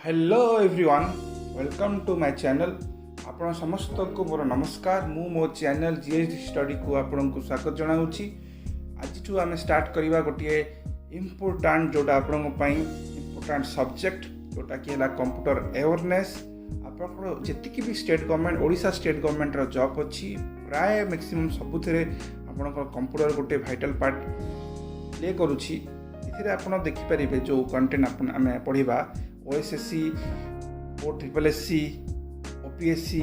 Hello everyone, welcome to my channel. आपण समस्त को मोर नमस्कार। मु मो चैनल जीएसडी स्टडी को आपण को स्वागत जनाऊँगी। आज आम स्टार्ट करवा गोटे इम्पोर्टाट जोटा आपण इम्पोर्टाट सब्जेक्ट जोटा कि है कंप्यूटर अवेयरनेस। आप जी भी state government Odisha state government job अच्छी प्राय मैक्सिमम सबुथे आप कंप्यूटर गोटे भाइटल पार्ट प्ले करुच्ची। आप देखिपारे जो कंटेंट आम पढ़ा OSSC OSSC OPSC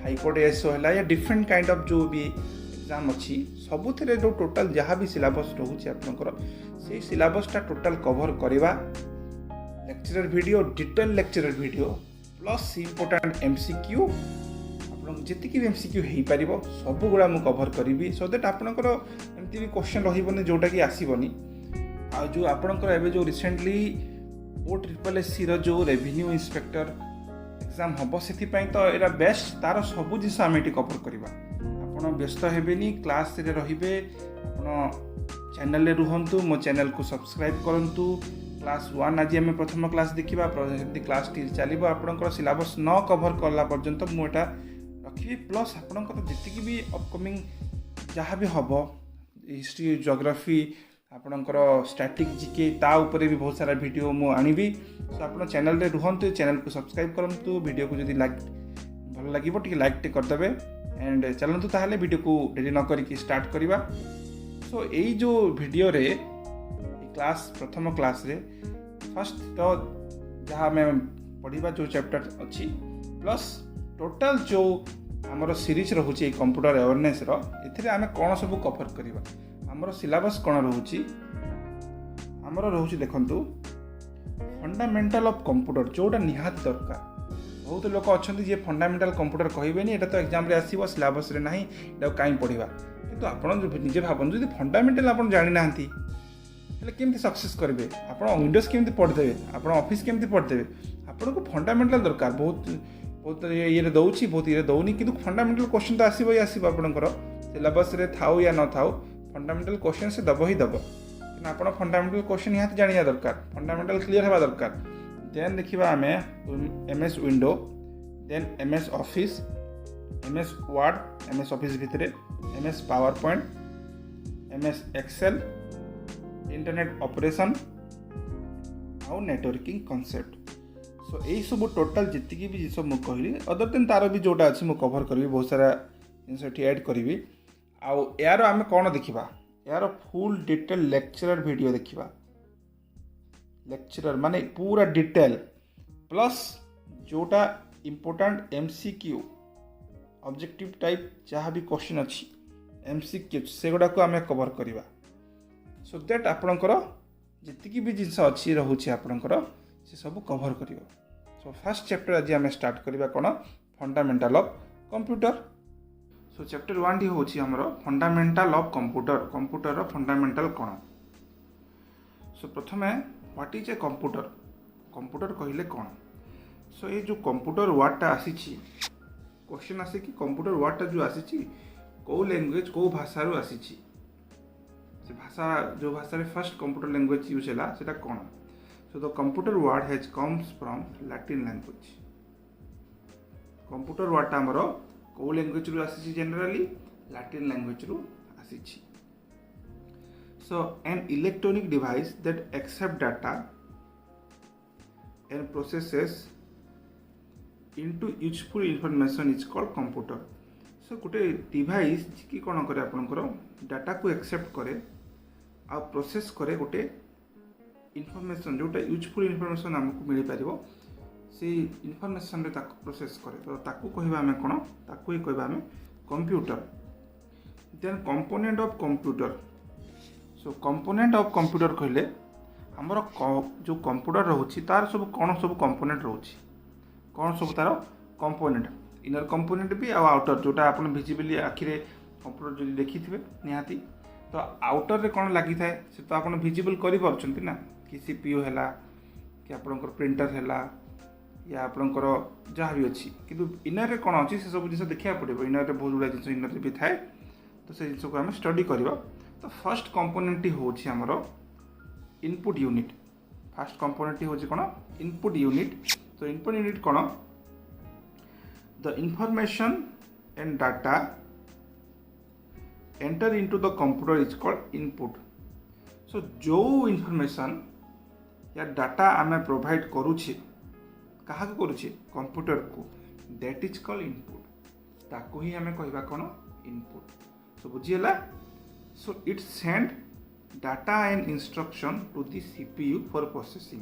high court SO है या डिफरेंट काइंड ऑफ जो भी एग्जाम अच्छी सबुथिरे जो टोटल जहाँ भी सिलेबस रोचे आपंकर से सिलेबसटा टोटल कवर करवा lecturer video detail lecturer video plus important MCQ आप जी भी एमसीक्यू हो पार सब गुड़ा मुझे कवर करी सो दैट आपंकर एमती भी क्वेश्चन रही जोटा कि आसबनी आ जो आपंकर एवं जो रिसेंटली OSSC जो रेवेन्यू इंस्पेक्टर एग्जाम हम से तो यहाँ बेस्ट तार सब जिन आम ये कवर करवा। आप व्यस्त हेनी क्लास रे रे आप चैनल रे रुहतु मो चैनल को सब्सक्राइब करूँ। क्लास 1 आज आम प्रथम क्लास देखा क्लास चलो आपंकर सिलेबस न कवर कला पर्यंत मुझा रखी प्लस आपंकर जी भी अपकमिंग जहाँ भी हम हिस्ट्री जियोग्राफी आपणकर स्टैटिक जीके ता ऊपर भी बहुत सारा वीडियो मु आनिबी। तो आप चैनल रे रुहतु, चैनल को सब्सक्राइब करंतु, वीडियो को जदि लाइक भल लगे टी लाइक टे करदेवे एंड चलतु ताहले वीडियो को डेरी न करिकी स्टार्ट करवा। सो यही जो वीडियो रे क्लास प्रथम क्लास रे फर्स्ट तो जहाँ आम पढ़ा जो चैप्टर अच्छी प्लस टोटल जो आमर सीरीज रोचे कंप्यूटर अवेयरनेस रे आम कौन सब कवर करवा। आमर सिलेबस कौन रोचे आमर रोचे देखंतु फंडामेंटल ऑफ कंप्यूटर जोटा निहाती दरकार। बहुत लोग अच्छा जी फंडामेंटल कंप्यूटर कहबेनी एटा तो एग्जाम रे आसीबो सिलेबस रे नाही एटा काई पढ़िबा किंतु आपण निजे भाबन जदि फंडामेंटल आपण जानि नाहंती हेले केमती सक्सेस करबे। आपण विंडोज केमती पढ़ देबे, आपण ऑफिस केमती पढ़ देबे। आपण को फंडामेंटल दरकार बहुत बहुत ये दउची बहुत ये दउनी किंतु फंडामेंटल क्वेश्चन तो आसीबो ही आसीबो आपणकर सिलेबस रे थाउ या न थाउ फंडामेंटल क्वेश्चन से दब ही दब कि आप फंडामेंटल क्वेश्चन यहाँ जाना दरकार फंडामेंटल क्लीयर होगा दरकार। देन देखा आम MS window then MS office MS word MS office भितर MS PowerPoint MS excel internet operation आउ नेटवर्किंग कॉन्सेप्ट। सो यही सब टोटल जी भी जिस मुझे कहली अदर देन तार भी जोटा अच्छी मुझे कवर करी बहुत सारा जिन ऐड करी। आउ यार आम कौन देखा यार फुल डिटेल लेक्चरर वीडियो देखा लेक्चरर माने पूरा डिटेल प्लस जोटा इम्पोर्टाट MCQ ऑब्जेक्टिव टाइप जहाँ भी क्वेश्चन अच्छी MCQ से गुड़ा को आम कवर करवा सो दैट आपणकर जी भी जिनस अच्छी रोचे आपणकर से सब कवर कर। सो फर्स्ट चैप्टर आज आम स्टार्ट करवा कौन fundamental of computer. So chapter 1 टी होची हमरो फंडामेंटल ऑफ कंप्यूटर कंप्यूटर रो फंडामेंटल कौन। सो प्रथमे what is a computer computer कहले कौन। सो ये जो कंप्यूटर वर्डटा आसीची क्वेश्चन आसे कि कंप्यूटर वर्डटा जो आसीची को लैंग्वेज को भाषा रो आसीची से भाषा जो भाषा रे फर्स्ट कंप्यूटर लैंग्वेज यूज हैला सेटा कौन। So the computer word has comes from Latin language. Computer वर्डटा हमरो को लैंग्वेज रू आसी जनरली लैटिन लैंग्वेज रू आसी। So an electronic device that accept data and processes into useful information is called computer. So गोटे डिवाइस कि कौन करे आपनकर डाटा को एक्सेप्ट करे आ प्रोसेस करे गोटे इंफॉर्मेशन जोटा यूजफुल इंफॉर्मेशन हमको मिल पारिबो से इनफॉरमेशन रे ताको प्रोसेस करे तो ताको कहबा हमें कौन ताको ही कहबा हमें computer. Then component of computer. So component of computer कहले हमर जो कंप्यूटर रोची तार सब कौन सब कंपोनेंट रोची कौन सब तार कंपोनेंट इनर कंपोनेंट भी आ आउटर जोटा आपन विजिबली आखिरे कंप्यूटर जो देखिथिबे निहाती तो आउटर रे कौन लागि थाए से तो आपन विजिबल करि परछंती ना कि CPU हैला कि आपनकर प्रिंटर हैला या आपंकर जहाँ भी अच्छी किंतु इनर रे कौन अच्छी से सब जिन देखा पड़ो इनर रे बहुत गुड़ा जिन इनर भी थाए तो से जिन को आम स्टडी करवा। तो फर्स्ट कंपोनेंट होची हमरो इनपुट यूनिट फर्स्ट कंपोनेंट होची कौन इनपुट यूनिट। तो इनपुट यूनिट कौन the information and data enter into the computer is called input. So जो इंफॉर्मेशन या डाटा आम प्रोवाइड करुचे क्या करुचे कंप्यूटर को दैट इज कॉल्ड इनपुट ताको ही आम कहवा कौन इनपुट। सो बुझीगला। So it send data and instruction to the CPU for processing.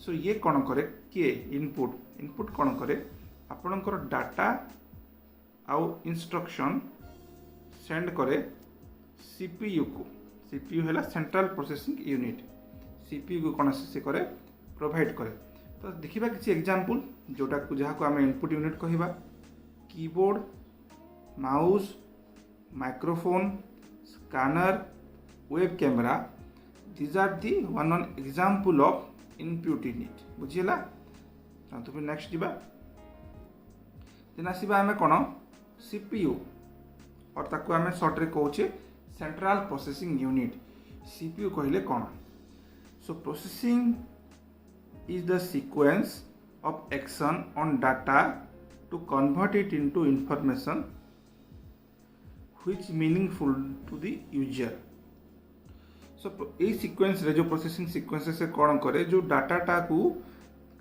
So ये कौन करे किए इनपुट कौन करे आपणकर डाटा आउ इंस्ट्रक्शन सेंड करे सीपीयू को। सीपीयू है सेंट्रल प्रोसेसिंग यूनिट। सीपीयू को कौन से करे प्रोवाइड करे। तो देखिबा किसी एग्जांपल जोटा को जहाँ को आम इनपुट यूनिट कहवा keyboard mouse microphone scanner web camera these are the one example of input unit. बुझीगला। तो फिर नेक्स्ट जीवा देन आसीबा आमे कोन सीपीयू और ताको आमे शॉर्ट रे कहूचे सेंट्रल प्रोसेसिंग यूनिट। सीपीयू कहले कोन। So processing is the sequence of action on data to convert it into information which meaningful to the user। so ये sequence रे जो processing sequence से कौन करे जो डाटा टा को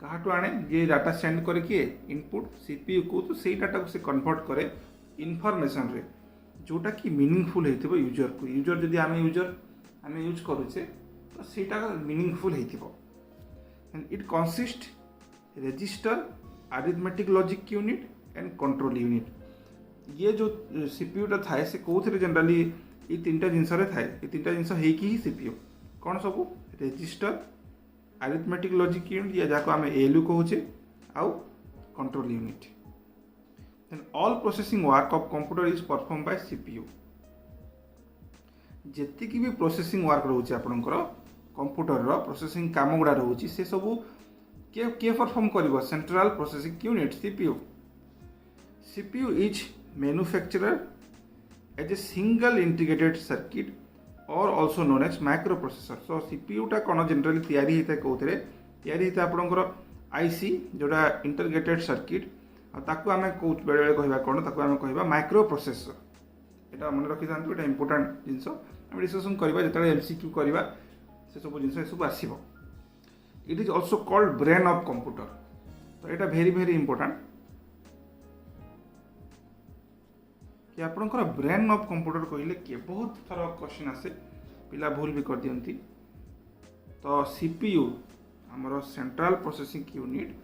कहाँ आने ये डाटा सेंड करे किए इनपुट सीपीयू को तो सही डाटा को से कन्वर्ट करे इनफॉरमेशन रे जोटा कि मीनिंगफुल हेतिबो यूजर को। यूजर जदि आमे यूज करूचे तो सेटा meaningful हेतिबो। and it consists register arithmetic logic unit and control unit। ये जो सीपीयू टा थाए से कोथरे जनरली ये तीनटा जिनस रे थाए ये तीनटा जिनस हे कि ही सीपीयू कौन सब रजिस्टर arithmetic logic unit या जाको आमे एएलयू कहूचे आउ control unit। then all processing work of computer is performed by CPU। जेति की भी प्रोसेसिंग वर्क रहउचे आपनकर कंप्यूटर रो प्रोसेसिंग काम गुड़ा रहउची से सब के परफॉर्म करिवो central processing unit CPU. CPU is manufacturer as a single integrated circuit और also known as microprocessor. So CPU टा कोन जनरली तयारी हेता कोथरे तयारी हेता आपनकर आईसी जोडा इंटीग्रेटेड सर्किट आ ताकू आमे को बेले बेले कहबा कोन ताकू आमे कहबा माइक्रो प्रोसेसर। एटा मन रखि जानतु एटा इंपोर्टेंट जिंस हम डिस्कशन करबा जेतले एमसीक्यू करबा से सब जिन सब आसो। It is also called brain of computer. तो यहाँ भेरी भेरी इंपोर्टेंट कि आपंकर ब्रेन ऑफ कंप्यूटर कहले किए बहुत थर क्वेश्चन आसे पिला भूल भी कर दियंती। तो सीपीयू आमर सेंट्रल प्रोसेसिंग यूनिट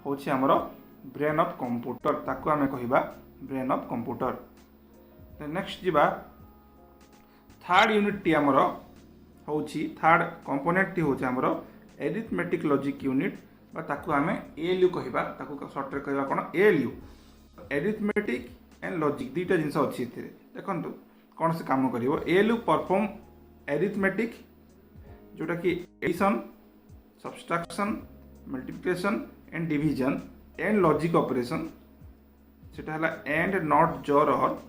होछि आमर ब्रेन ऑफ कंप्यूटर ताको आमे कहबा ब्रेन ऑफ कंप्यूटर। नेक्स्ट जीवा थर्ड यूनिट टी आमर होची थर्ड कंपोनेंट टी होची हमरो एरिथमेटिक लॉजिक यूनिट बा ताकू आमे एएलयू कहबा ताकू शॉर्ट रे कहबा कोन एएलयू। एरिथमेटिक एंड लॉजिक दुईटा जिंस अछि एथिरे देखंतु कोन से काम करिवो। एएलयू परफॉर्म एरिथमेटिक जोटा कि addition subtraction multiplication and division and logic operation सेटा हला एंड नॉट जॉर और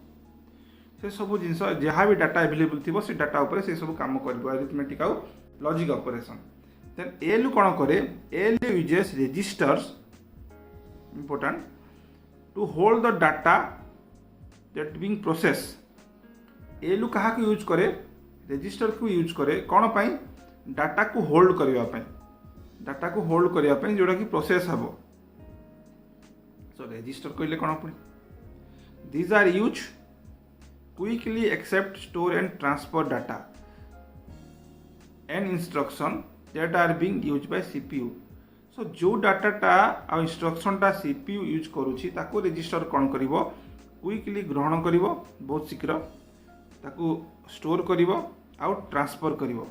से सब जिनस जहाँ भी डाटा अवेलेबल थी से डाटा ऊपर से सब काम कर अरिथमेटिक आउ लॉजिक ऑपरेशन। देन एएलयू कौन करे ALU uses registers important to hold the data that being process. ALU कहा को यूज करे रजिस्टर को यूज करे कौन पाई डाटा को होल्ड करबा पाई डाटा को होल्ड करबा पाई जोड़ा कि प्रोसेस हबो। सो रजिस्टर कहले कौन पड़े these are use quickly accept store and transfer data and instruction that are being used by CPU। so जो डाटा टा आ इंस्ट्रक्शन टा CPU यूज करूची ताको रजिस्टर कौन करिवो क्विकली ग्रहण करिवो बहुत शीघ्र ताको स्टोर करिवो आउ ट्रांसफर करिवो।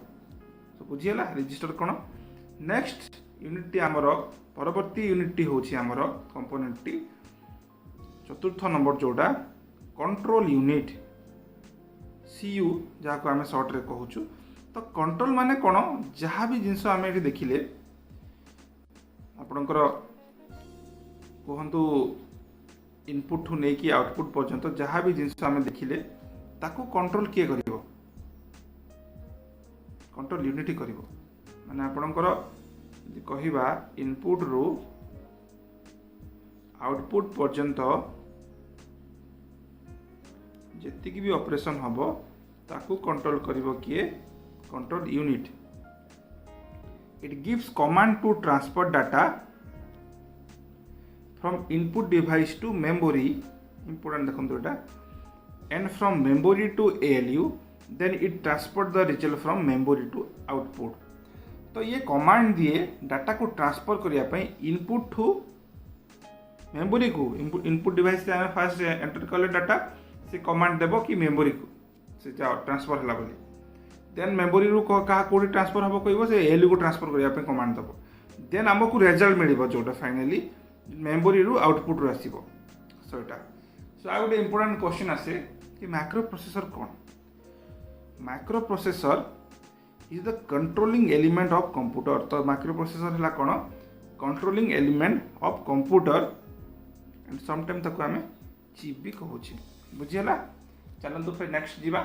so बुझियला रजिस्टर कौन। नेक्स्ट यूनिट टी हमर परवर्ती यूनिट टी होची हमर कंपोनेंट टी चतुर्थ नंबर जोड़ा कंट्रोल यूनिट सीयू जहाँ को आम सर्ट रे कहूँ। तो कंट्रोल माने कौन जहाँ भी जिनस आम ये देखिले आपणकर कहतु इनपुट नहीं कि आउटपुट पर्यंत जहाँ भी जिनस आम देखिले ताको कंट्रोल किए करिवो कंट्रोल यूनिट करिवो। माने आपणकर कहवा इनपुट रु आउटपुट पर्यंत जेतिकी भी ऑपरेशन हबो ताकू कंट्रोल करिवो किए control unit. It gives command to transfer data from input device to memory, important देखो एटा, and from memory to ALU, then it transfer the result from memory to output. तो ये कमांड दिए data को transfer करने input to memory को, input device से आम फास्ट एंटर कले डाटा से कमांड देव कि मेमोरी को से जाओ ट्रांसफर है बोली, देन मेमोरी रू क्या कौटी ट्रांसफर हम कह से ALU को ट्रांसफर करने कमांड देव, देन आमको रिजल्ट मिल जोटा फाइनाली मेमोरी रू आउटपुट रू आसो। सो यहाँ सो आ गए इंपोर्टेंट क्वेश्चन आसे कि माइक्रो प्रोसेसर कौन। Micro processor is the controlling element of computer. तो माइक्रो प्रोसेसर है कौन, controlling element of computer and sometime ताको आमे चिप भी कहूँ। बुझीगला, चलतु फिर नेक्स्ट जीवा।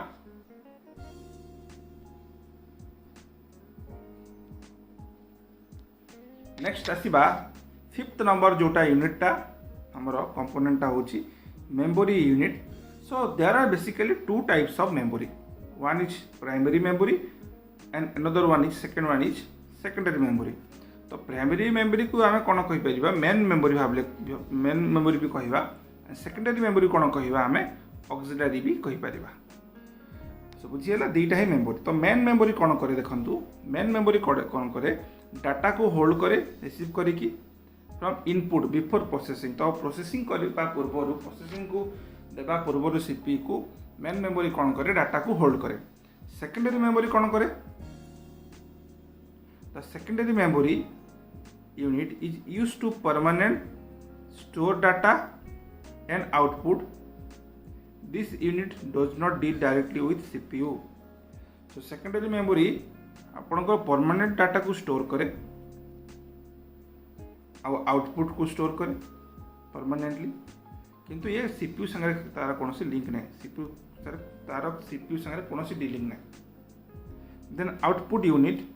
नेक्स्ट आसीबा फिफ्थ नंबर जोटा यूनिटा हमर कंपोनेंटा होची memory unit. So there are basically two types of memory, one is primary memory and another one is second one is secondary memory. तो प्राइमरी मेमोरी को आम कौन कहीपर मेन मेमोरी भावले मेन मेमोरी भी कहवा, सेकेंडरी मेमोरी कौन कहवा आम ऑक्सिलरी भी कहीपर। सो बुझीगला दुईटा ही मेमोरी। तो मेन मेमोरी कौन करे देखंतु, मेन मेमोरी कौन करे डाटा को होल्ड करे रिसीव करिकी फ्रॉम इनपुट बिफोर प्रोसेसिंग। तो प्रोसेसिंग करबा पूर्व प्रोसेसिंग को देबा पूर्व सीपी को मेन मेमोरी कौन करे डाटा को होल्ड करे। सेकेंडरी मेमोरी कौन करे, the secondary memory unit is used to permanent store data and output. This unit does not deal directly with CPU। So secondary memory आपनको परमानेंट डाटा को store करे output को store करे permanently, किंतु ये CPU संगे तार कौन लिंक ना, तार CPU संगे कौन डीलिंग ना। देन आउटपुट यूनिट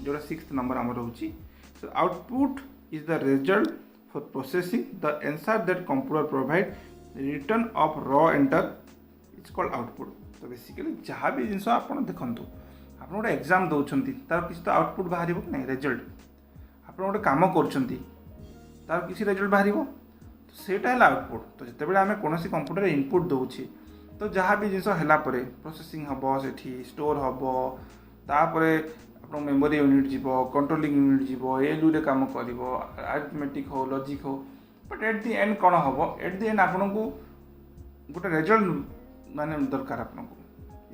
जोड़ा सिक्स्थ नंबर आम रोची। So output is the result for processing the answer that computer provide return of raw enter it's called output. तो बेसिकली जहाँ भी जिन आप देखूँ आप गोटे एग्जाम दौरान तार किसी तो आउटपुट बाहर ना रिजल्ट, आप गोटे कम कर किसी रिजल्ट बाहर तो सेटा है आउटपुट। तो जितेबाला आम कौन कंप्यूटर इनपुट दौचे तो जहाँ भी जिन है प्रोसेसिंग हम से स्टोर हम तापर आप मेमोरी यूनिट जीव कंट्रोलिंग यूनिट जीव ALU रे काम कर अरिथमेटिक हो लॉजिक हो, बट एट दी एंड कौन हम एट दी एंड आपन को गोटे रिजल्ट माने दरकार आपन को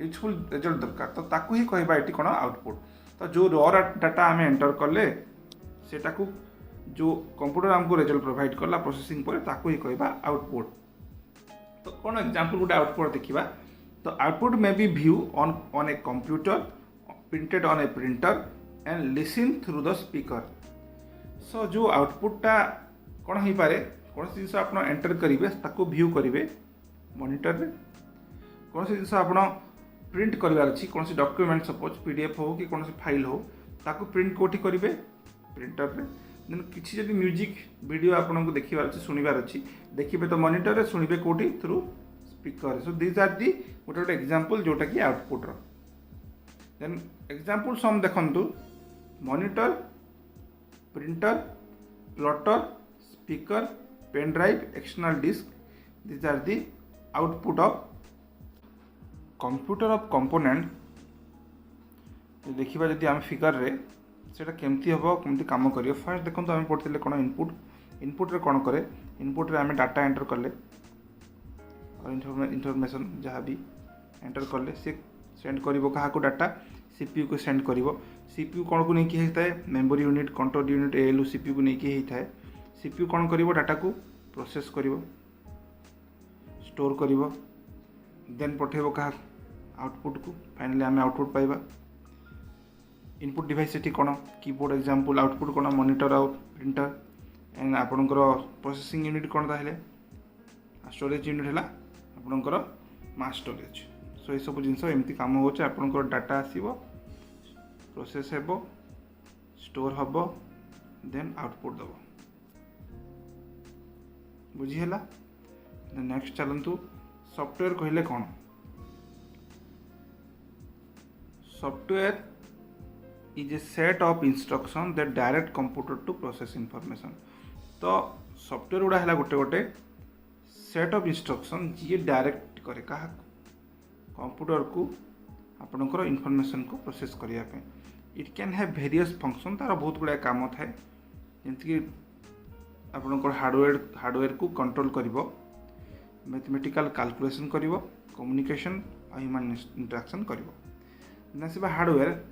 यूजफुल रिजल्ट दरकार। तो ताकू ही कहबा एटी कौन आउटपुट। तो जो रॉ डाटा आम एंटर कले सेटा को जो कंप्यूटर आमको रिजल्ट प्रोवाइड कला प्रोसेसिंग पर ताकू ही कहबा आउटपुट। तो कौन एग्जांपल गोटे आउटपुट देखिबा। तो output may be view on a computer, printed on a printer and listen through the speaker. So जो आउटपुटा कौन हो पारे कौन जिन आप एंटर करेंगे ताको व्यू करेंगे मॉनिटर रे, कौन जिन आप प्रिंट करार अच्छी कौन डॉक्यूमेंट सपोज PDF हो कि कौन फाइल हो ताको प्रिंट कोठी करेंगे प्रिंटर रे। देन किसी जब म्यूजिक वीडियो आपको देखिबार अच्छी शुणिबार अच्छी देखिए तो मॉनिटर रे शुणिबे कोठी through speaker. So this are the गोटे गोटे एग्जांपल जोटा कि आउटपुट रो। देन एग्जांपल सम देखंतु monitor, printer, plotter, speaker, pen drive, external disk, this are the output of computer of component. देखिबा जदि आम फिगर रे सेटा केमती हम केमती काम करियो। फर्स्ट देखो आम पढ़ते कौन इनपुट, इनपुट रे कौन करे इनपुट रे आम डाटा एंटर कले और इनफॉरमेशन जहाँ भी एंटर कले सी सेंड करिवो काहाको डाटा CPU को सेंड करिवो। CPU कौन को नहीं होता है memory unit, control unit, ALU CPU को नहीं होता है। CPU कौन करिवो डाटा को प्रोसेस करिवो, स्टोर करिवो, देन पठेबो कहा आउटपुट को। फाइनली आम आउटपुट पाइबा। इनपुट डिवाइस से कौन कीबोर्ड एग्जांपल, आउटपुट कौन मॉनिटर आउट प्रिंटर एंड आपणकर प्रोसेसिंग यूनिट कौन ताहले स्टोरेज यूनिट है आपणकर मास स्टोरेज। सो ये सब जिनस एमती काम हो आपणकर डाटा आसीबो प्रोसेस हेबो स्टोर हेबो देन आउटपुट दबो। बुझीगला। नेक्स्ट चलतु सॉफ्टवेयर कहले कौन। Software is a set of instruction that direct computer to process information. तो सॉफ्टवेयर गुड़ा है गोटे गोटे सेट ऑफ इंस्ट्रक्शन जी डायरेक्ट करे क्या कंप्यूटर को आपणकर इनफॉरमेशन को प्रोसेस करने। It can have various function, तार बहुत गुड़ा काम थाए जमीक आपणकर हार्डवेयर को कंट्रोल करिवो, मैथमेटिकल कैलकुलेशन करिवो, कम्युनिकेशन और ह्यूमन इंटरेक्शन करिवो। नसीबा hardware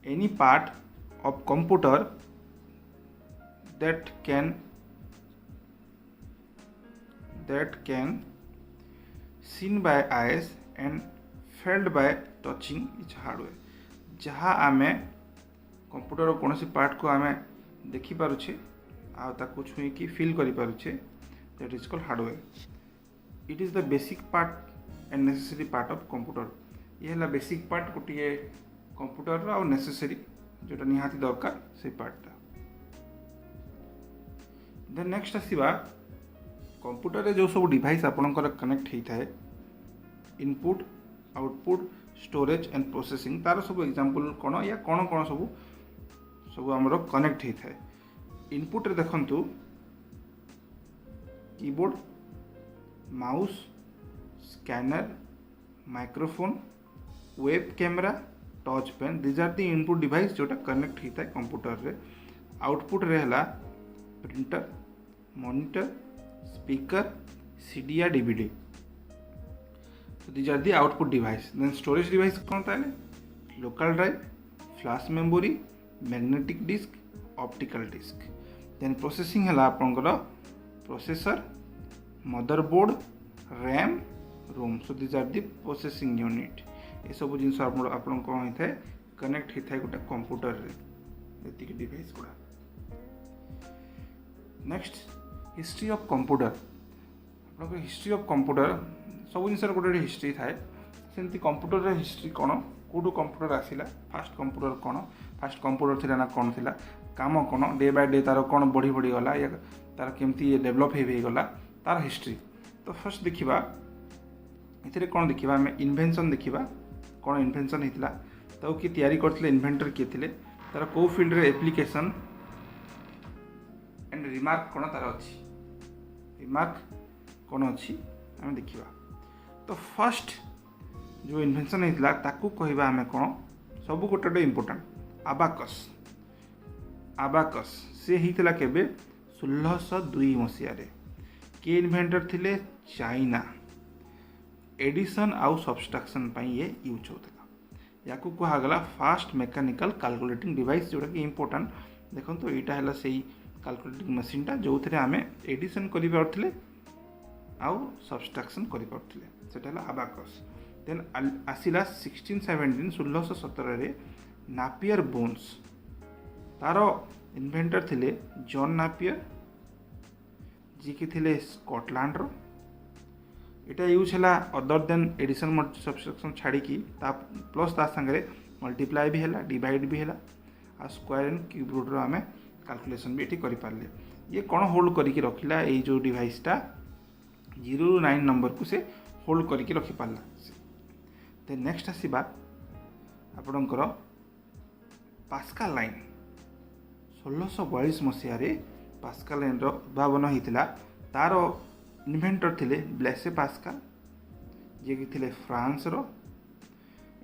any part of computer that can seen by eyes and felt by touching is hardware। जहाँ आमे कंप्यूटर कौन सी पार्ट को आमे देखी पारुछे आ ताकू छुई की फील करि पारुछे, that is called hardware. It is the basic part and necessary part of computer. ये है बेसिक पार्ट गोटे कंप्यूटर और नेसेसरी जोटा निहाती दरकार से पार्टा। देन नेक्स्ट आसीबा कंप्यूटर रे जो सब डिवाइस आपनकर कनेक्ट होता है, input output storage and processing, तार सब एग्जांपल कौन या कौन कौन सब आमर कनेक्ट होता है। इनपुट रे देखंतु keyboard, mouse, scanner, microphone, web camera, touch pen, these are the input device जोटा कनेक्ट होता है कंप्यूटर रे। आउटपुट रे हला प्रिंटर, मॉनिटर, स्पीकर, सीडी या डीवीडी, तो these are the output device. Then storage device कौन ताले local drive, flash memory, magnetic disk, optical disk. Then processing हला आपनकर processor, motherboard, RAM, ROM, so these are the processing unit. ये सब जिन कौन होता है कनेक्ट होता है गोटे कंप्यूटर रे डिवाइस गुड़ा। Next history of computer. आप हिस्ट्री ऑफ कंप्यूटर सब जिन गोटे हिस्ट्री थाए, सेमती कंप्यूटर हिस्ट्री कौन, कौटू कंप्यूटर आसला, फास्ट कंप्यूटर कौन, फास्ट कंप्यूटर थिला ना कौन थिला, काम कौन, डे बाय डे तार कौन बढ़ी बढ़ी गला या तार केमती डेवलप हो तार हिस्ट्री। तो फर्स्ट देखा ये कौन देखा आम इन्वेंशन देखा कौन इन्वेंशन होता तो किए तैयारी करते इन्वेंटर किए थे, तार कौ फील्ड रे एप्लिकेशन एंड रिमार्क कौन तार अच्छी, रिमार्क कौन अच्छी आम देखा। तो फर्स्ट जो इन्वेंशन होता ताकू कहवा आम कौन सब गोटे इम्पोर्टाट आबाकस। आबाकस से होता केबे 1602 मसीह किए इन्वेंटर थिले चाइना। एडिशन आउ सब्सट्रैक्शन पाई ये यूज होता। या कहगला फास्ट मेकानिकल कैलकुलेटिंग डिवाइस जोटा कि इम्पोर्टाट। देखो तो यहाँ है से कैलकुलेटिंग मशीनटा जो थे आम एडिशन कर आउ सब्सट्रैक्शन कर आबाकस। देन आसला 1617 नापियर बोन्स, तार इन्वेंटर थिले जॉन नापियर जी कि थे स्कॉटलैंड रो। इटा यूज है अदर देन एडिशन सब्सट्रैक्शन छाड़ी प्लस ता संगे मल्टीप्लाई भी है, डिवाइड भी है, आ स्क्वायर एंड क्यूब रूट रो आम कैलकुलेशन भी ये करें। ये कौन होल्ड करके रखिला ये जो डिवाइसटा 0 ରୁ 9 नंबर को से होल्ड करके रखिपारा। तो नेक्स्ट आसवा आपणकर पास्कल लाइन। 1642 मसीह पास्कल लाइन उद्भावन होता। तार इन्वेंटर थिले ब्लेसे पास्कल जे कि थिले फ्रांस रो।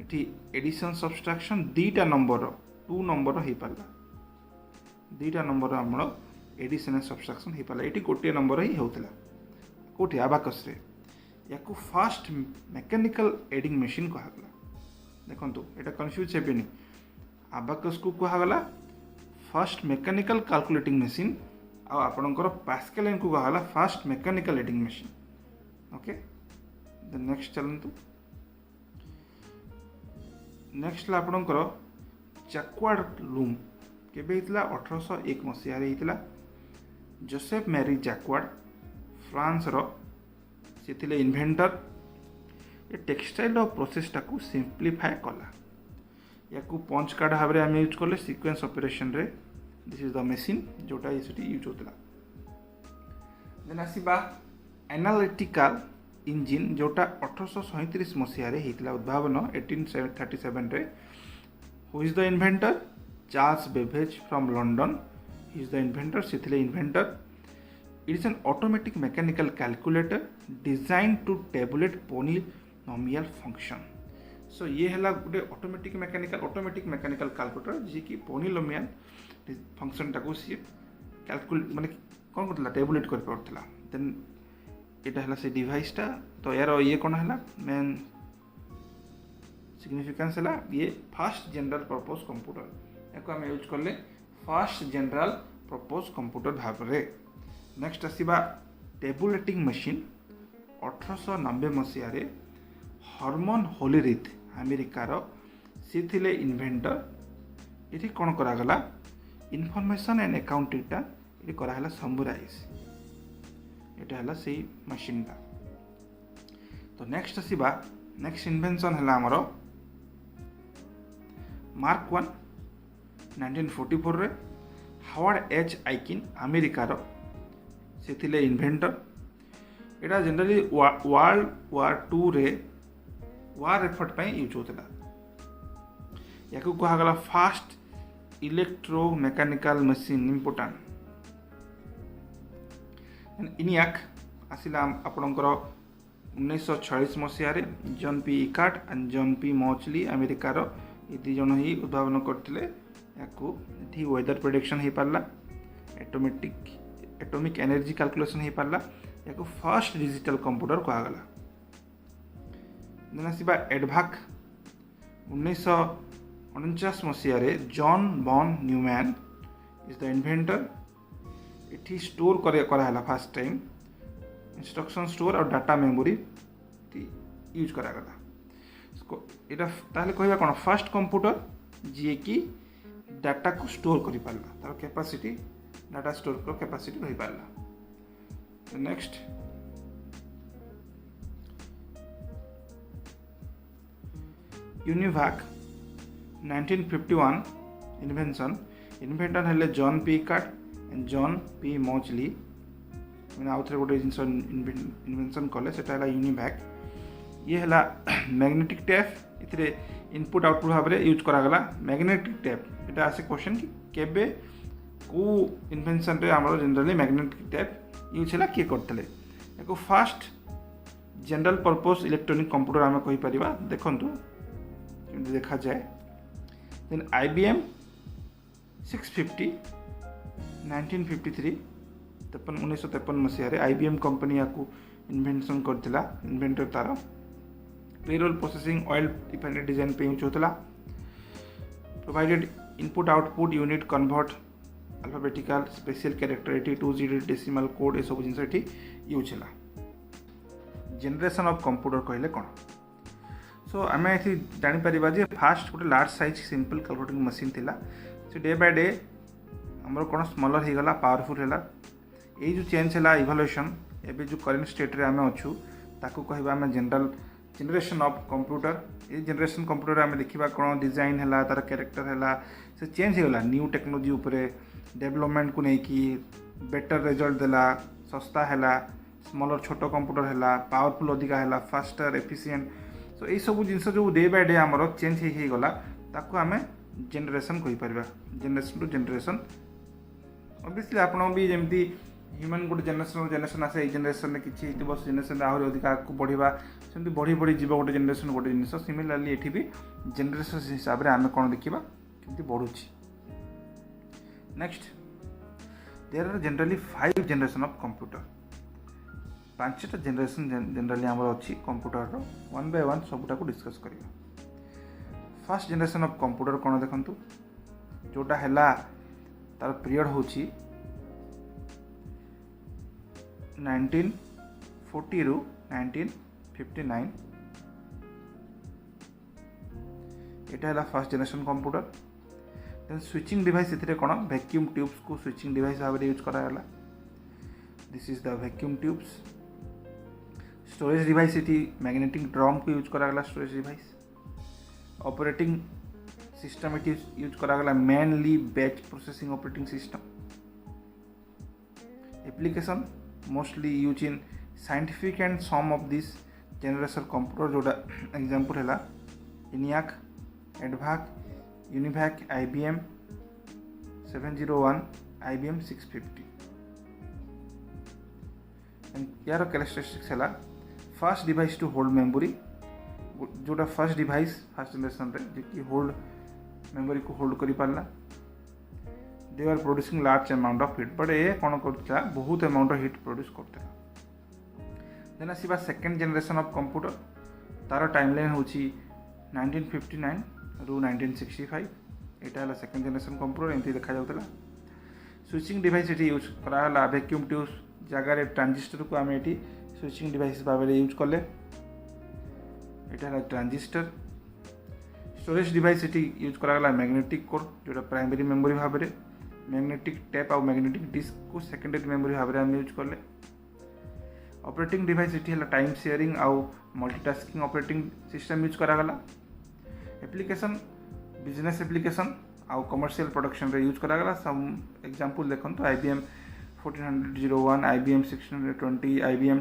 इठी एडिशन सब्सट्रैक्शन 2टा नंबर 2 नंबर हो पारा, 2टा नंबर आम एडिशन सब्सट्रैक्शन हो पारा। ये गोटे नंबर ही होता कौटे आबाकस रे। या फास्ट मेकानिकल एडिंग मशीन कहगला। देखो ये कन्फ्यूज हेनी। आबाकस को कहगला फास्ट मेकानिकल कैलकुलेटिंग मशीन, आपणकर पास्कल लाइन को कहला fast mechanical adding machine. Okay next चलतु। नेक्स्ट आपणकर जैक्वार्ड लूम केबे हितला 1801 मसीह हितला। जोसेफ मैरी जैक्वार्ड फ्रांस रो से थिले इन्वेंटर। ये टेक्सटाइल प्रोसेसटा को सिंप्लीफाए कला। या पंच कार्ड भाव में आम यूज कले सीक्वेंस ऑपरेशन रे। दिस इज द मशीन जोटा ये यूज होता। देन आसीबा एनालिटिकल इंजिन जोटा 1837 मसीह होता उद्भावन 1837 रे। Who is the inventor? Charles Babbage from London he is the inventor से inventor. It is an automatic mechanical calculator design to tabulate polynomial function. सो ये है गोटे ऑटोमेटिक मैकेनिकल कैलकुलेटर जी की पोलिनोमियल फंक्शन टाको सी कैलकुलेट माने कौन करता टेबुलेट कर पारथला। देन एटा हला से डिवाइस टा। तो यार ये कौन है मेन सिग्निफिकेंस है ये फास्ट जनरल पर्पस कंप्यूटर या आम यूज कले फास्ट जनरल पर्पस कंप्यूटर भाव में। नेक्स्ट आसीबा टेबुलेटिंग मशीन 1890 मसीह हरमन होलीरिथ अमेरिकार सी थिले इन्वेंटर। ये कौन करागला इनफॉरमेशन एंड अकाउंटिंगटा ये कराला समराइज यहाँ है से मशीन टा। तो नेक्स्ट आसीबा नेक्स्ट इन्वेंशन है आमर मार्क 1 1944 रे हावर्ड एच आइकिन अमेरिकार से थिले इन्वेंटर। यहाँ जनरली वर्ल्ड वार 2 रे वार एफर्ट पे यूज होता। या कहगला fast electro mechanical machine important. ENIAC आसिला आपणकर 1946 मसीह John P Eckert and John P Mauchly अमेरिकार ये दी जन ही उद्भावन करते। वेदर प्रेडिक्शन हो पारा एटॉमिक एनर्जी कैलकुलेशन हो पारा या फर्स्ट डिजिटल कंप्यूटर कहगला। देन आसीबा एडभाक 1949 मसीह John von Neumann is the inventor. ये स्टोर कराला फास्ट टाइम इंस्ट्रक्शन स्टोर और डाटा मेमोरी यूज करागला। कहवा कौन फास्ट कंप्यूटर जी की डाटा को स्टोर कर पारा तार कैपेसिटी डाटा स्टोर कर कैपेसिटी रही पारा। Next UNIVAC 1951 invention. इन्वेंटर हेले John P Eckert and John P Mauchly मैंने आउ थे गोटे जिन इन्वेंशन कले से यूनिवैक। ये है मैग्नेटिक टेप ये इनपुट आउटपुट भाव में यूज करागला। मैग्नेटिक टेप यहाँ आसे क्वेश्चन कि केबे को इन्वेंशन रे आमर जनरली मैग्नेटिक टेप यूज है किए करते। या fast general purpose electronic computer आम कहीपर देखु देखा जाए। देन IBM 650 1953 1953 मसीह IBM कंपनी या इन्वेंशन करथिला। इन्वेंटर तार payroll processing oil refinery design पे यूज होता। Provided input output unit convert alphabetical special character 82 decimal code ये सब जिन यूज है। जनरेशन ऑफ कंप्यूटर कहले कौन? सो आम ये जापर जे फास्ट गोटे large size simple calculating machine थिला से डे बाय डे आमर कौन स्मॉलर हो गला पावरफुल है। ये जो चेंज है इवोल्यूशन एवं जो करेन्ट स्टेट रे आम अच्छू ताकू कहवा आम जनरेशन ऑफ कंप्यूटर। ये जनरेशन कंप्यूटर आम देखा कौन डिजाइन है तार कैरेक्टर है से चेंज होगा न्यू टेक्नोलोजी उपरे डेवलपमेंट को लेकिन बेटर रिजल्ट देला सस्ता है स्मॉलर छोट कंप्यूटर है पावरफुल अधिका है फास्टर एफिशिएंट। सो यही सब जिन जो डे बाय डे आमर चेंज हो गला ताकू आम जनरेशन कहीपर जनरेशन टू जनरेशन। ऑब्वियसली आपन भी जमती ह्यूमन गोटे जनरेशन आसे जनरेशन में किसी जनरेशन आहरी अधिक आगे बढ़ा सेमती बढ़ी बढ़ी जीव गोटे जनरेशन गोटे जिन सिमिलारली ये भी जनरेशन हिसाब से आम कौन देखा कि बढ़ुची। Next there are generally 5 generation of computer. 5टा जनरेशन जनरली आमर अच्छी कंप्यूटर वन बाय वन सबुटा को डिस्कस करिया। फर्स्ट जनरेशन ऑफ कंप्यूटर कौन देखंतु जोटा है तार पीरियड होची 1940 रु 1959। यहाँ है first generation computer. Then switching device ये कौन वैक्यूम ट्यूब्स को स्विचिंग डिवाइस भाव में यूज कराला। This is the vacuum tubes. Storage device ये मैग्नेटिक ड्रम को यूज कराला स्टोरेज डिवाइस। ऑपरेटिंग सिस्टम ये यूज कराला mainly batch processing operating system. Application mostly use in scientific and some of this generation computer जोटा example है ENIAC, EDVAC, UNIVAC, IBM 701, IBM 650। यार characteristics है first device to hold memory, जोटा first device first generation रे जे कि hold memory को hold करि पारला। They are producing large amount of heat, but ये कौन करता बहुत अमाउंट ऑफ हीट प्रोड्यूस करता। देन आसवा सेकेंड जनरेशन ऑफ कंप्यूटर, तार टाइमलाइन होची 1959 रु 1965। यहाँ है सेकेंड जनरेशन कंप्यूटर, एमती देखा जाता। स्विचिंग डिवाइस ये यूज कराला, वैक्यूम ट्यूब जगार ट्रांजिस्टर को आम ये स्विचिंग डिवाइस भाव में यूज कले। यहाँ है ट्रांजिस्टर। स्टोरेज डिवाइस ये यूज कराला मैग्नेटिक कोर, जोटा प्राइमरी मेमोरी भाव में, मैग्नेटिक टेप और मैग्नेटिक डिस्क को सेकेंडरी मेमोरी भाव में आम यूज कले। ऑपरेटिंग डिवाइस ये है टाइम शेयरिंग आउ मल्टीटास्किंग ऑपरेटिंग सिस्टम यूज कराला। एप्लिकेशन बिजनेस एप्लिकेशन आउ कमर्शियल प्रोडक्शन रे यूज कराला। सम एग्जांपल देखो तो IBM 1401, IBM 1620, IBM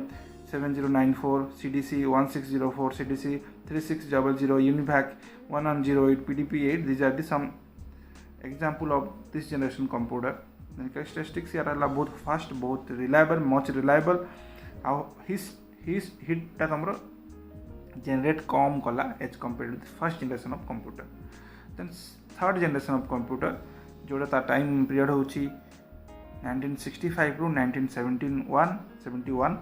7094, CDC 1604, CDC 3600, UNIVAC 1108, PDP-8. These are the some example of this generation computer. Then characteristics यार है बहुत फास्ट, बहुत रिलायबल, मच रिलायबल। आउ हिज हिट टा तुम जनरेट कम कला as compare to first generation of computer. Then third generation of computer जोटा तार टाइम पीरियड होची 1965 रु 1971।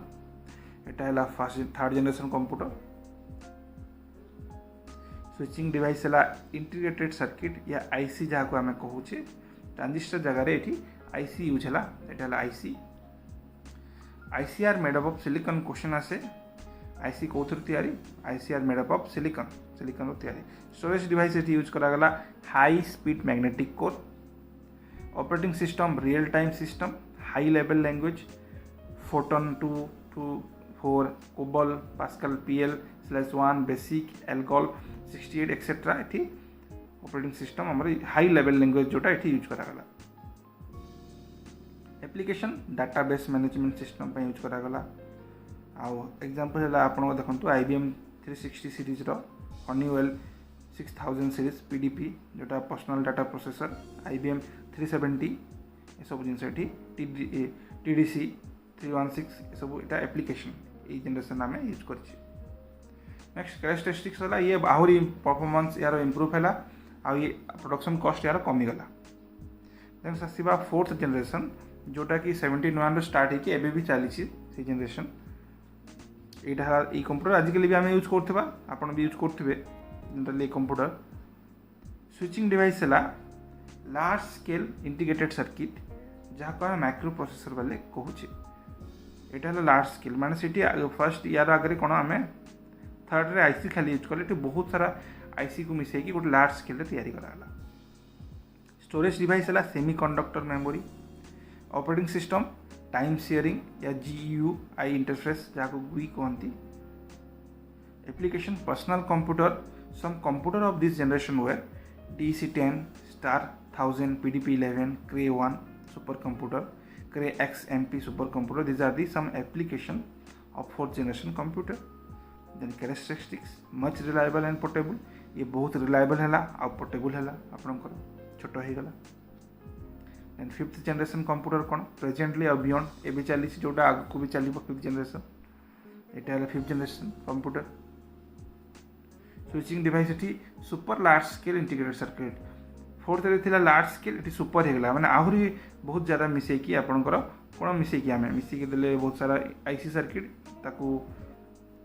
एटा है first third generation computer. Switching device है इंटीग्रेटेड सर्किट या IC जहाँ को आम कहूचे, ट्रांजिस्टर जगह ये IC यूज है। यहाँ है IC are made up of silicon. Question आसे IC कौन तैयारी, IC are made up of silicon तैयारी। स्टोरेज डिवाइस ये यूज करागला high speed magnetic core. Operating system real time system, high level language, FORTRAN 224, COBOL, Pascal, PL/1, BASIC, ALGOL 68 etcetera. ये operating system आम high level language जोटा ये use करागला। Application database management system पे use करागला। आउ example है आपको देखो IBM 360 series Honeywell 6000 series PDP जोटा पर्सनल डाटा प्रोसेसर, IBM 370 ये सब जिन TDC 316 ये सब इटा एप्लिकेशन ये जनरेशन आम यूज कर। नेक्स्ट कैरेक्टरिस्टिक्स है ये आहरी परफॉर्मेंस यार इम्प्रूव है, आउ ये प्रोडक्शन कॉस्ट यार कमीगला। देन आसवा फोर्थ जनरेशन जोटा कि 71 स्टार्ट होगी एबे भी चली से जनरेशन। यहाँ ये कंप्यूटर आजिकल भी आम यूज करते, आपड़ भी यूज करेंगे जनरली कंप्यूटर। स्विचिंग डिवाइस है लार्ज स्केल इंटीग्रेटेड सर्किट जहाँ को आम माइक्रो प्रोसेसर वाले कहूचे। यहाँ है लार्ज स्केल माने से फर्स्ट यार आगे कौन आम थर्ड रे IC खाली यूज कले, बहुत सारा IC को मिसेकी गोटे लार्ज स्केल तैयारी कराला। स्टोरेज डिवाइस है semiconductor memory. Operating system time sharing या GUI इंटरफेस जहाँ को GUI कहती। Application personal computer, some computer of this generation were DC-10, star 1000, PDP-11, Cray-1 super computer, Cray-XMP super computer. This are the some application of fourth generation computer. Then characteristics much reliable and portable, ये बहुत reliable है आ portable है आपंकर छोट होगला। And fifth generation computer कौन presently और बियॉन्ड ए चली जोटा आग को भी चलो फिफ्थ जनरेशन। यहाँ है fifth generation computer. Switching device ये super large scale integrated circuit. Fourth रे थिला लार्ज स्केल ये सुपर होगला, माने आहरी बहुत ज़्यादा मिसेकी आपंकर कौन मिसेकी आम मिसेकी देले बहुत सारा IC सर्किट ताकू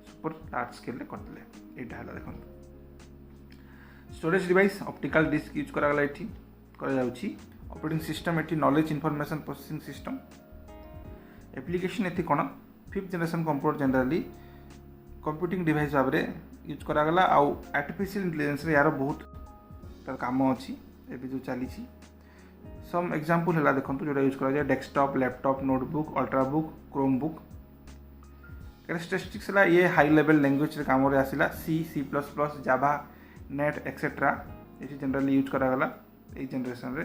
सुपर लार्ज स्केल करते। यहाँ है देखो storage device optical disk use करागला ये। ऑपरेटिंग सिस्टम ये knowledge information processing system. Application ये कौन fifth generation computer generally computing device भाव में यूज करागला। आउ आर्टिफिशियल इंटेलिजेंस यार बहुत तार काम अच्छी एवं जो चली। सम एग्जांपल है देखो जोटा यूज करा desktop, laptop, notebook, ultrabook, Chromebook. Characteristics है ये हाई लेवल लैंग्वेज काम आसला C++, जावा, नेट एक्सेट्रा ये जनरली यूज करागला ये जनरेशन रे।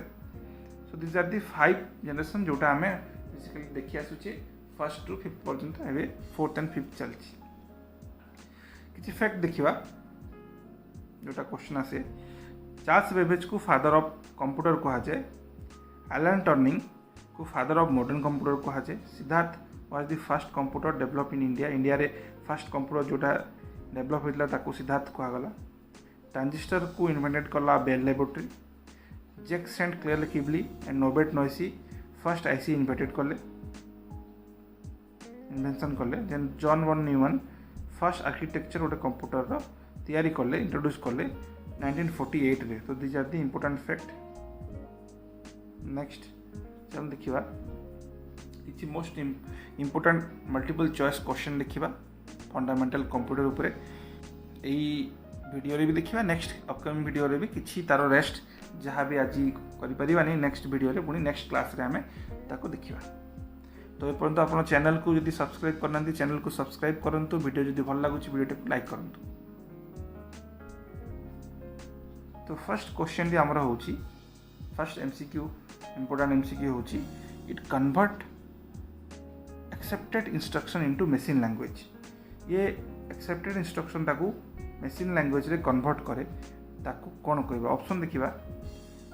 So this are the 5 generation जोटा आम बेसिकली देखी आसुचे फर्स्ट रु फिफ्थ पर्यंत एवं फोर्थ एंड फिफ्थ चलती किसी फैक्ट देखा जोटा क्वेश्चन आसे चार्ल्स बेबेज को फादर ऑफ कंप्यूटर कहा जाए एलन टर्निंग को फादर ऑफ मॉडर्न कंप्यूटर कहा जाए Siddharth was the first computer develop in India India रे फर्स्ट कंप्यूटर जोटा डेवलप होता ताको सिद्धार्थ कहगला ट्रांजिस्टर को इन्वेंटेड कला Bell laboratory Jack Saint Clair किबली and Robert Noyce first IC invented कले इन्वेंशन कले then John von Neumann first architecture गोटे कंप्यूटर तैयारी कले इंट्रोड्यूस कले 1948 रे तो these are the important fact next चल देखा किसी most important multiple choice question देखा फंडामेंटल कंप्यूटर उपरे यही वीडियो रे भी देखा नेक्स्ट अपकमिंग वीडियो रे भी किसी तार रेस्ट जहाँ भी आज करें नेक्स्ट वीडियो रे पुणी नेक्स्ट क्लास रे आमे ताको देखा तो एपर्यंत आप चैनल को जब सब्सक्राइब करना चैनल को सब्सक्राइब करूँ वीडियो जब भल लगुच वीडियो को लाइक करूँ तो फर्स्ट क्वेश्चन टी आमर हो फर्स्ट एमसीक्यू इम्पोर्टेंट एमसीक्यू हो it convert accepted instruction into machine language ये एक्सेप्टेड इंस्ट्रक्शन ताकू मशीन लैंग्वेज रे कन्वर्ट करे ताकू कौन कहबा ऑप्शन देखिबा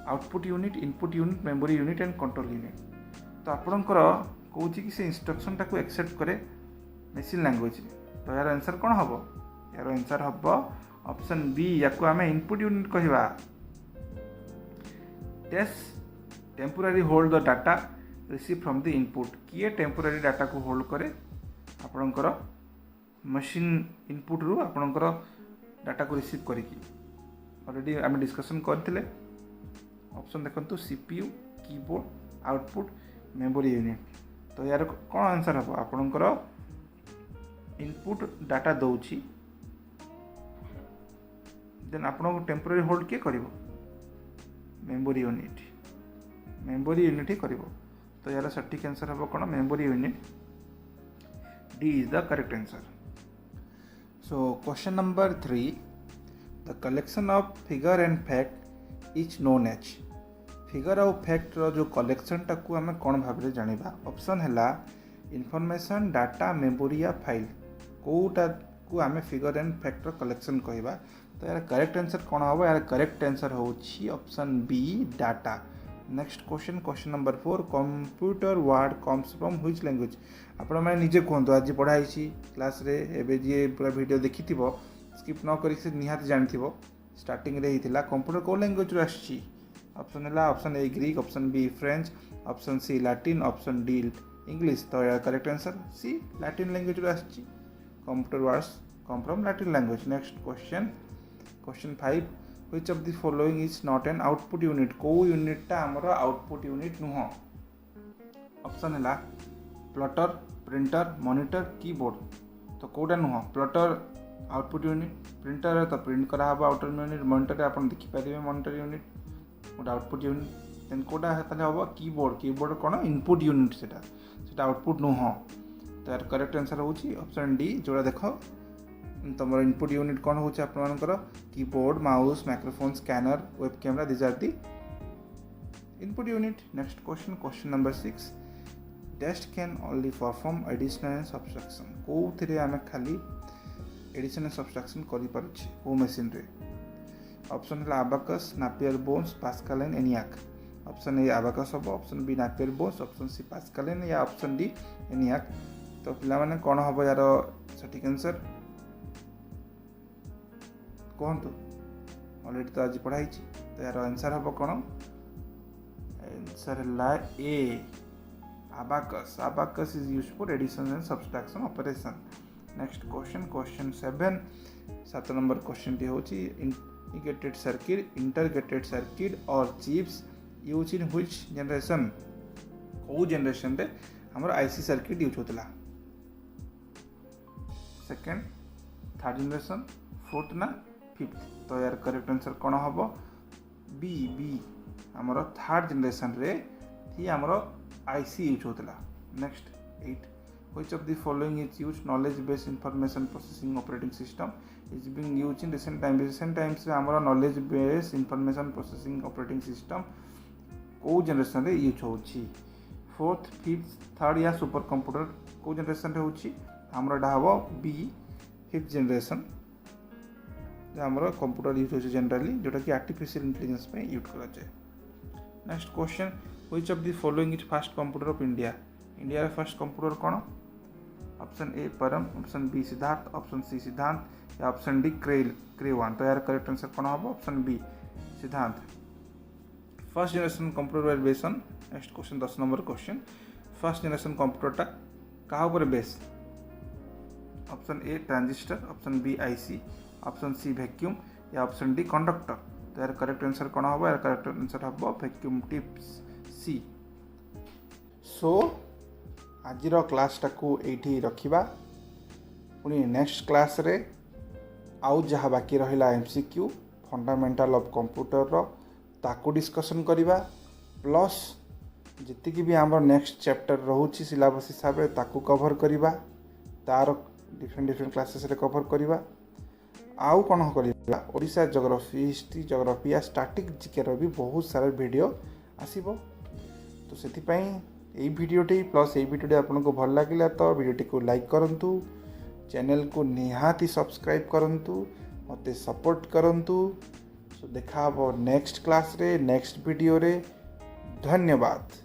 output unit input unit memory unit and control unit तो आपणकर कौन कि से इंस्ट्रक्शन टाक एक्सेप्ट करे मशीन लैंग्वेज तो यार आंसर कौन हम यार आंसर हम ऑप्शन बी या आम इनपुट यूनिट कहवा temporary hold the data receive from the input किए टेम्पोरारी डाटा को होल्ड करे आपणकर मशीन इनपुट रु आपणकर डाटा को रिसीव करिकी ऑलरेडी आम डिस्कशन करते ऑप्शन देखो CPU keyboard output memory unit तो यार कौन आंसर हम आपणकर इनपुट डाटा दौची देन आपन टेम्पोरारी होल्ड किए कर मेमोरी यूनिट ही कर तो यार सटीक आंसर हम कौन memory unit D is the correct answer so question number 3 the collection of figure and fact is known as figure आउ फैक्ट रो जो कलेक्शन टाकू आम कौन भाव में जाना ऑप्शन है इनफॉरमेशन डाटा मेमोरी या फाइल कौटा को आम फिगर एंड फैक्ट रो कलेक्शन कहवा तो यार करेक्ट आंसर कौन हम यार करेक्ट आंसर हो option B data next question number 4 computer word comes from which language आपण मैंने निजे कहतु आज पढ़ाई क्लास रे एबे जी पूरा वीडियो देखि स्किप न करी से निहाती जानी स्टार्टिंग रे हिला कंप्यूटर को लैंग्वेज रो आछि ऑप्शन है option A Greek option B French option C Latin option D English तो यार correct answer C Latin language रो आछि computer words come from Latin language next question 5 which of the following is not an output unit को यूनिटा हमर output unit नुह option है plotter printer monitor keyboard तो कोटा नुह प्लॉटर आउटपुट यूनिट प्रिंटर है तो प्रिंट करा आउटर यूनिट मॉनिटर आप देखिपारे मॉनिटर यूनिट गोटे आउटपुट यूनिट देन कोटा हम कीबोर्ड कौन इनपुट यूनिट से आउटपुट नुह तो यार करेक्ट आंसर हो ऑप्शन डी जोड़ा देख तुम इनपुट यूनिट कौन हो keyboard mouse microphone scanner web camera these are the input unit next question number 6 test can only perform addition and subtraction कौन आम खाली एडिशन एंड सब्ट्रैक्शन कौ मशीन रे ऑप्शन है abacus Napier bones Pascal and ENIAC option A abacus हम option B Napier bones option C Pascal and या option D ENIAC तो पिला कौन हम यार सटीक आंसर कहतु ऑलरेडी तो आज पढ़ाई तो यार आंसर हम कौन आंसर है A abacus is used for addition and subtraction operation next question 7 number question टी हूँ इंटरग्रेटेड सर्किट और chips use in which generation कौ जनरेशन रे हमर आईसी सर्किट यूज होता सेकेंड थर्ड जनरेशन फोर्थ ना फिफ्थ तो यार करेक्ट आंसर कौन हम बी हमर थर्ड जनरेशन रे ही हमर आईसी यूज होता next 8 which of the following is use knowledge based information processing operating system is being use in recent times रे हमर knowledge based information processing operating system को generation रे use होची fourth fifth third या super computer को generation होची हमर डा हबो बी फिफ्थ जनरेशन हमर कंप्यूटर यूज होची जनरली जोटा कि आर्टिफिशियल इंटेलिजेंस में यूज करा जाए। Next question which of the following is first computer of India. India रे फर्स्ट कंप्यूटर कौन। Option A Param, option B Siddharth, option C Siddhant या ऑप्शन डी क्रेवान। तो यार करेक्ट आंसर कौन हम option B Siddhant. First generation computer were based on. Next question 10 number question first generation computer क्या ऊपर base. Option A transistor, option B IC, option C vacuum या option D conductor. तो यार correct answer कौन हम यार करेक्ट आंसर हम vacuum tubes C. सो आज क्लासटा को एठी रखिबा पुणी नेक्स्ट क्लास रे आउ जहाँ बाकी रहिला एमसीक्यू फंडामेंटल ऑफ कंप्यूटर रो ताकू डिस्कशन करिबा प्लस जितकी भी आम नेक्स्ट चैप्टर रोची सिलेबस हिसाब से ताकू कवर करिबा तार डिफरेंट क्लासेस रे कवर करिबा। आउ कौन करिबा ओडिशा ज्योग्राफी हिस्ट्री ज्योग्राफी या स्टैटिक जीके रो भी बहुत सारा वीडियो आसीबो। तो सेति पई এই ভিডিওটি প্লস এই ভিডিওটি আপনার ভাল লাগিলা তো ভিডিওটি को लाइक करंतु चैनल को निहाती सब्सक्राइब करंतु मते सपोर्ट करंतु। सो देखा नेक्स्ट क्लास रे नेक्स्ट वीडियो रे धन्यवाद।